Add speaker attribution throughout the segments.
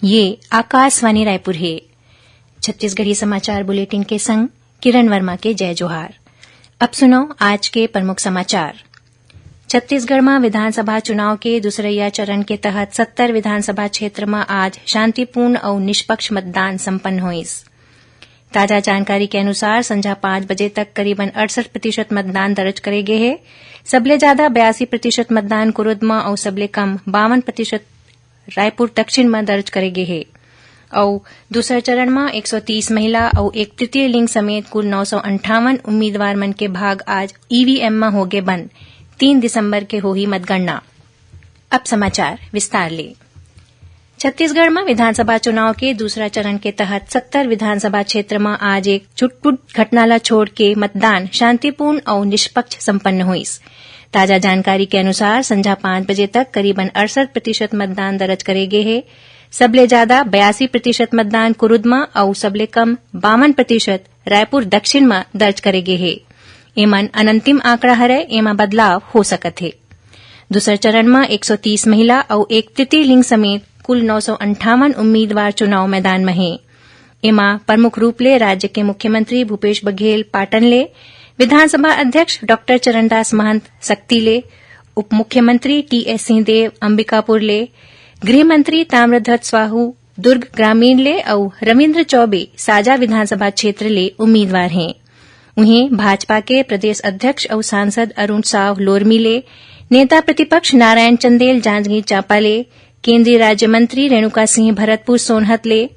Speaker 1: ये आकाशवाणी रायपुर है। छत्तीसगढ़ी समाचार बुलेटिन के संग किरण वर्मा के जय जोहार। अब सुनो आज के प्रमुख समाचार। छत्तीसगढ़ में विधानसभा चुनाव के दूसरैया चरण के तहत 70 विधानसभा क्षेत्र में आज शांतिपूर्ण और निष्पक्ष मतदान संपन्न हुईस। ताजा जानकारी के अनुसार संझा 5 बजे तक करीबन 68% मतदान दर्ज करे गए है। सबले ज्यादा 82% मतदान कुरुद में और सबले कम 52% रायपुर दक्षिण में दर्ज करे गए है। और दूसरे चरण में 130 महिला और एक तृतीय लिंग समेत कुल 958 उम्मीदवार मन के भाग आज ईवीएम में होगे बंद। 3 दिसंबर के होही मतगणना। अब समाचार विस्तार ले। छत्तीसगढ़ में विधानसभा चुनाव के दूसरा चरण के तहत 70 विधानसभा क्षेत्र में आज एक छुटपुट घटना ला छोड़ के मतदान शांतिपूर्ण और निष्पक्ष संपन्न हुई। ताजा जानकारी के अनुसार संझा 5 बजे तक करीबन 68% मतदान दर्ज करे गए है। सबले ज्यादा 82% मतदान कुरुद में और सबले कम 52% रायपुर दक्षिण में दर्ज करे गए है। एमन अनंतिम आंकड़ा हरे, एमा बदलाव हो सकत है। दूसरे चरण में 130 महिला और एक तृतीय लिंग समेत कुल 958 उम्मीदवार चुनाव मैदान में हैं। एमा प्रमुख रूप ले राज्य के मुख्यमंत्री भूपेश बघेल पाटन ले, विधानसभा अध्यक्ष डॉ चरणदास महंत सक्ती ले, उप मुख्यमंत्री टीएस सिंहदेव अंबिकापुर ले, गृह मंत्री ताम्रध्वज साहू दुर्ग ग्रामीण ले और रविन्द्र चौबे साजा विधानसभा क्षेत्र ले उम्मीदवार हैं। उन्हें भाजपा के प्रदेश अध्यक्ष और सांसद अरुण साव लोरमी ले, नेता प्रतिपक्ष नारायण चंदेल जांजगीर चांपा ले, केंद्रीय राज्य मंत्री रेणुका सिंह भरतपुर सोनहत ले,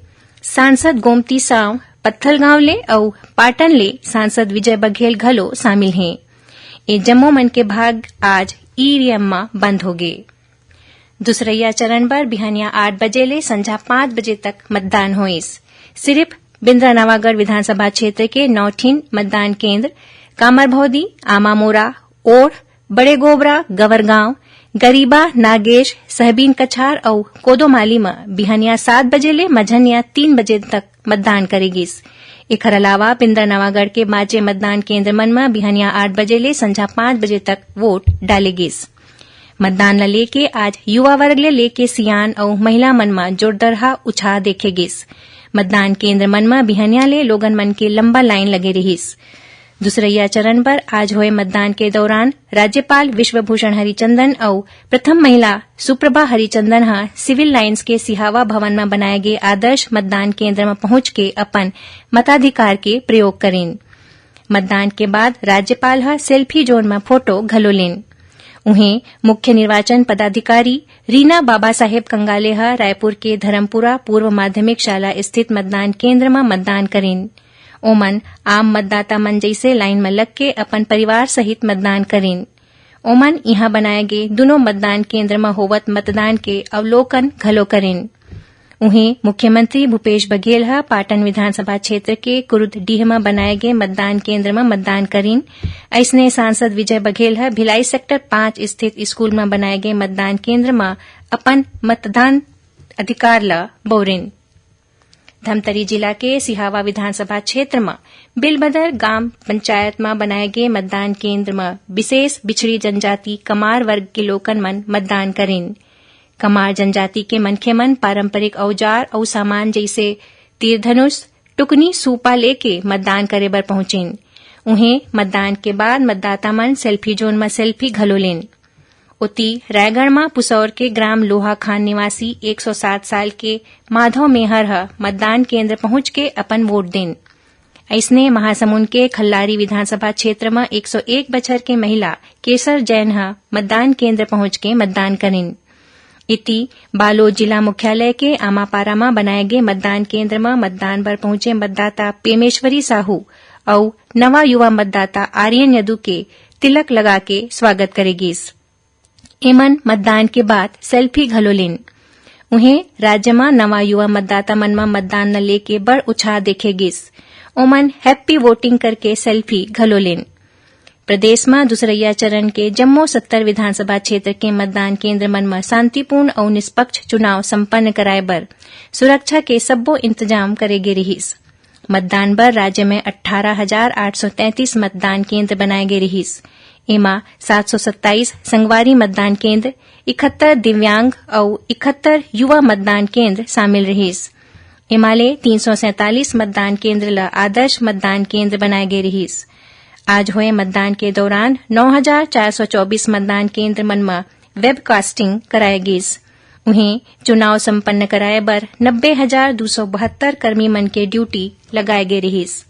Speaker 1: सांसद गोमती साव पत्थलगांव ले और पाटन ले सांसद विजय बघेल घलो शामिल हैं। ये जम्मो मन के भाग आज ईवीएम में बंद हो गए। दूसरैया चरण पर बिहानिया 8 बजे ले संझा 5 बजे तक मतदान हुईस। सिर्फ बिंद्रानवागढ़ विधानसभा क्षेत्र के 9 ठिन मतदान केंद्र कामरभौदी, आमामोरा, ओढ़, बड़े गोबरा, गवरगांव, गरीबा, नागेश, सहबीन कछार और कोदोमाली में बिहानिया 7 बजे ले मझनिया 3 बजे तक मतदान करेगिस। एकर अलावा बिंद्रानवागढ़ के बाचे मतदान केंद्र मन में बिहानिया 8 बजे ले संझा 5 बजे तक वोट डालेगिस। मतदान ला लेके आज युवा वर्ग ले लेके सियान और महिला मन में जोरदार उत्साह देखेगिस। मतदान केंद्र मन में बिहानिया ले लोगन मन के लंबा लाइन लगे रहिस। दूसरैया चरण पर आज हुए मतदान के दौरान राज्यपाल विश्वभूषण हरिचंदन और प्रथम महिला सुप्रभा हरिचंदन सिविल लाइन्स के सिहावा भवन में बनाए गए आदर्श मतदान केंद्र में पहुंच के अपन मताधिकार के प्रयोग करें। मतदान के बाद राज्यपाल सेल्फी जोन में फोटो घलो लेन। उन्हें मुख्य निर्वाचन पदाधिकारी रीना बाबा साहेब कंगाले रायपुर के धर्मपुरा पूर्व माध्यमिक शाला स्थित मतदान केंद्र में मतदान करें। ओमन आम मतदाता मन जैसे लाइन में लग के अपन परिवार सहित मतदान करें। ओमन यहां बनाए गए दोनों मतदान केंद्र में होवत मतदान के अवलोकन घलो करें। उन्हें मुख्यमंत्री भूपेश बघेल पाटन विधानसभा क्षेत्र के कुरुदडीह में बनाए गए मतदान केंद्र में मतदान करें। ऐसने सांसद विजय बघेल भिलाई सेक्टर 5 स्थित स्कूल में बनाए गए मतदान केंद्र में अपन मतदान अधिकार ला बौरें। धमतरी जिला के सिहावा विधानसभा क्षेत्र में बिलबदर गांव पंचायत में बनाए गए मतदान केंद्र में विशेष बिछड़ी जनजाति कमार वर्ग के लोगन मन मतदान करें। कमार जनजाति के मनखे मन पारंपरिक औजार और सामान जैसे तीर धनुष, टुकनी, सूपा लेके मतदान करे बर पहुंचें। उन्हें मतदान के बाद मतदाता मन सेल्फी जोन में सेल्फी घलो लें। उती रायगढ़ में पुसौर के ग्राम लोहा खान निवासी 107 साल के माधव मेहर मतदान केंद्र पहुंच के अपन वोट दें। ऐसने महासमुंद के खल्लारी विधानसभा क्षेत्र में 101 बछर के महिला केसर जैन मतदान केंद्र पहुंच के मतदान करें। इति बालोद जिला मुख्यालय के आमापारा में बनाए गए मतदान केंद्र में मतदान पर पहुंचे मतदाता पेमेश्वरी साहू और नवा युवा मतदाता आर्यन यदु के तिलक लगा के स्वागत करेगिस। एमन मतदान के बाद सेल्फी घलो लेन। उन्हें राज्य में नवा युवा मतदाता मन में मतदान न लेके बड़ उत्साह देखेगिस। ओमन हैप्पी वोटिंग करके सेल्फी घलो लेन। प्रदेश में दूसरैया चरण के जम्मो 70 विधानसभा क्षेत्र के मतदान केंद्र मन में शांतिपूर्ण और निष्पक्ष चुनाव संपन्न कराए बर सुरक्षा के सब्बो इंतजाम करे गे रहिस। मतदान बर राज्य में 18,833 मतदान केंद्र बनाए गए रहिस। एमा 727 संगवारी मतदान केंद्र, 71 दिव्यांग और 71 युवा मतदान केंद्र शामिल रहीस। एमाले 347 मतदान केंद्र ल आदर्श मतदान केंद्र बनाए गए रहीस। आज हुए मतदान के दौरान 9424 मतदान केंद्र मन में वेबकास्टिंग कराए गिस। उन्हें चुनाव संपन्न कराए बर 90,272 कर्मी मन के ड्यूटी लगाए गए रहीस।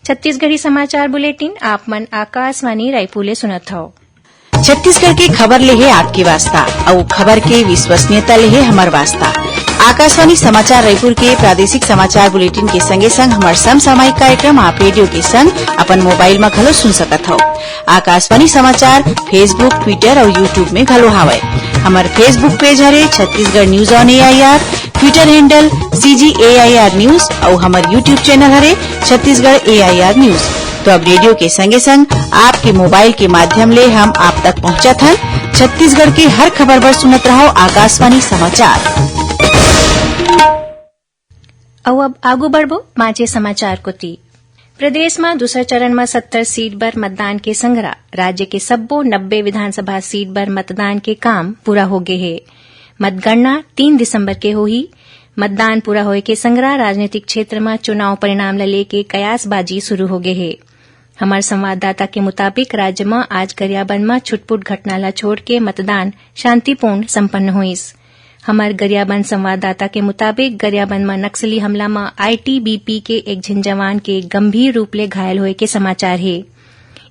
Speaker 1: छत्तीसगढ़ी समाचार बुलेटिन आप मन आकाशवाणी रायपुर ले सुनत हव।
Speaker 2: छत्तीसगढ़ की खबर ले है आपकी वास्ता और खबर के विश्वसनीयता ले है हमार वास्ता। आकाशवाणी समाचार रायपुर के प्रादेशिक समाचार बुलेटिन के संगे संग हमार समसामयिक कार्यक्रम आप रेडियो के संग अपन मोबाइल में घलो सुन सकत हो। आकाशवाणी समाचार फेसबुक, ट्विटर और यूट्यूब में घलो हावय। हमार फेसबुक पेज हरे Chhattisgarh news on AIR, Twitter handle CGAIR news और हमार यूट्यूब चैनल हरे छत्तीसगढ़ AIR न्यूज। तो अब रेडियो के संगे संग आपके मोबाइल के माध्यम ले हम आप तक पहुंचत हन। छत्तीसगढ़ की हर खबर पर सुनत रहो आकाशवाणी समाचार।
Speaker 1: अब आगू बढ़बो माचे समाचार कोती। प्रदेश में दूसरा चरण में 70 सीट बर मतदान के संगरा राज्य के सब्बो 90 विधानसभा सीट बर मतदान के काम पूरा हो गए है। मतगणना 3 दिसंबर के होही। मतदान पूरा होए के संगरा राजनीतिक क्षेत्र में चुनाव परिणाम ल लेके कयासबाजी शुरू हो गए है। हमार संवाददाता के मुताबिक राज्य में आज गरियाबंद में छुटपुट घटना ला छोड़ के मतदान शांतिपूर्ण संपन्न हुईस। हमार गरियाबंद संवाददाता के मुताबिक गरियाबंद में नक्सली हमला में ITBP के एक झिन जवान के गंभीर रूप ले घायल होए के समाचार है।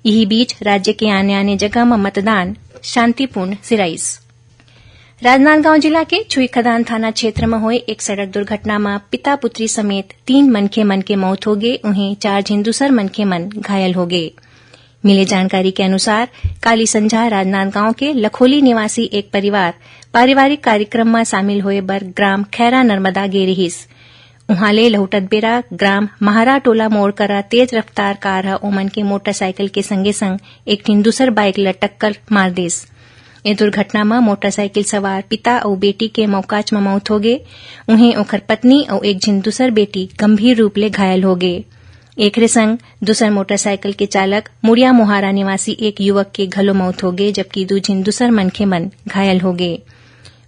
Speaker 1: यही बीच राज्य के आने जगह में मतदान शांतिपूर्ण सिराइस। राजनांदगांव जिला के छुईखदान थाना क्षेत्र में हुए एक सड़क दुर्घटना में पिता पुत्री समेत 3 मनखे मन के मौत हो गए। उन्हें 4 झिन दूसर मनखे मन घायल हो गए। मिले जानकारी के अनुसार काली संझा राजनांदगांव के लखोली निवासी एक परिवार पारिवारिक कार्यक्रम में शामिल होए बर ग्राम खैरा नर्मदा गे रहीस। उहाँ ले लहुटत बेरा ग्राम महारा टोला मोड़ करा तेज रफ्तार कार ह ओमन के मोटरसाइकिल के संगे संग एक ठिन दूसर बाइक ल टक्कर मार देस। ए दुर्घटना में मोटरसाइकिल सवार पिता और बेटी के मौकाच में मौत हो गए। उन्हें ओखर पत्नी और एक झिन दूसर बेटी गंभीर रूप ले घायल हो गए। एकरे संग दूसर मोटरसाइकिल के चालक मुड़िया मोहारा निवासी एक युवक के घलो मौत हो गए, जबकि 2 झिन दूसर मनखे मन घायल हो गए।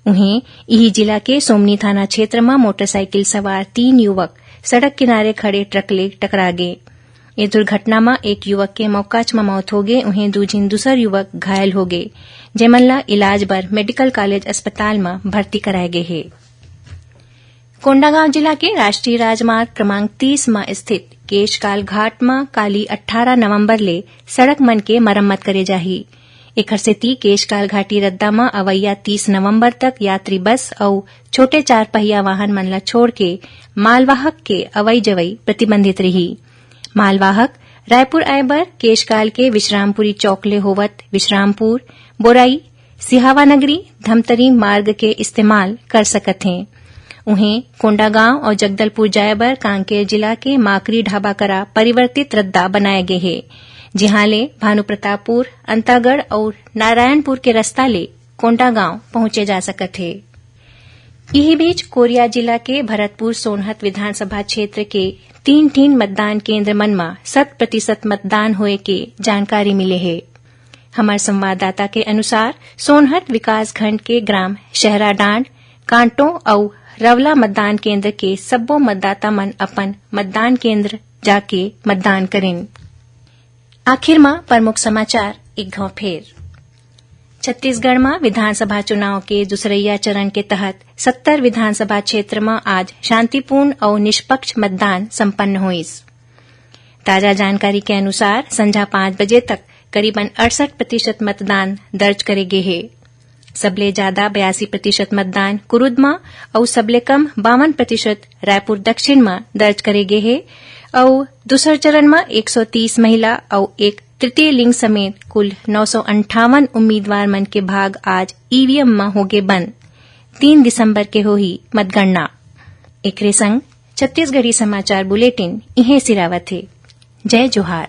Speaker 1: उन्हें यही जिला के सोमनी थाना क्षेत्र में मोटरसाइकिल सवार 3 युवक सड़क किनारे खड़े ट्रक ले टकरा गए। ये दुर्घटना में एक युवक के मौकाच में मौत हो गए। उन्हें 2 झिन दूसर युवक घायल हो गए, जेमन ला इलाज बर मेडिकल कॉलेज अस्पताल में भर्ती कराए गए है। कोंडागांव जिला के राष्ट्रीय राजमार्ग क्रमांक 30 में स्थित केशकाल घाट में काली 18 नवंबर ले सड़क मन के मरम्मत करे जाही। एखर सेती केशकाल घाटी रद्दा में अवैया 30 नवंबर तक यात्री बस और छोटे 4 पहिया वाहन मन ला छोड़ के मालवाहक के अवई जवई प्रतिबंधित रही। मालवाहक रायपुर आए बर केशकाल के विश्रामपुरी चौक ले होवत विश्रामपुर, बोराई, सिहावानगरी, धमतरी मार्ग के इस्तेमाल कर सकत हैं। उन्हें कोंडागांव और जगदलपुर जाए बर कांकेर जिला के माकरी ढाबा करा परिवर्तित रद्दा बनाए गए है, जिहां ले भानुप्रतापपुर, अंतागढ़ और नारायणपुर के रास्ता ले कोंडागांव पहुंचे जा सकत है। यही बीच कोरिया जिला के भरतपुर सोनहत विधानसभा क्षेत्र के 3 मतदान केंद्र मन में 100% मतदान होए के जानकारी मिले है। हमारे संवाददाता के अनुसार सोनहत विकास खंड के ग्राम शहराडांड, कांटो और रवला मतदान केंद्र के सब्बो मतदाता मन अपन मतदान केंद्र जाके मतदान करें। आखिर में प्रमुख समाचार एक घाव फेर। छत्तीसगढ़ में विधानसभा चुनाव के दूसरैया चरण के तहत 70 विधानसभा क्षेत्र में आज शांतिपूर्ण और निष्पक्ष मतदान संपन्न हुईस। ताजा जानकारी के अनुसार संझा 5 बजे तक करीबन 68% मतदान दर्ज करे गए है। सबले ज्यादा 82% मतदान कुरुद में और सबले कम 52% रायपुर दक्षिण में दर्ज करे गए है और दूसर चरण में 130 महिला और एक तृतीय लिंग समेत कुल 958 उम्मीदवार मन के भाग आज ईवीएम में होगे बंद। 3 दिसंबर के होही मतगणना। एकरे संग छत्तीसगढ़ी समाचार बुलेटिन इहे सिरावत है। जय जोहार।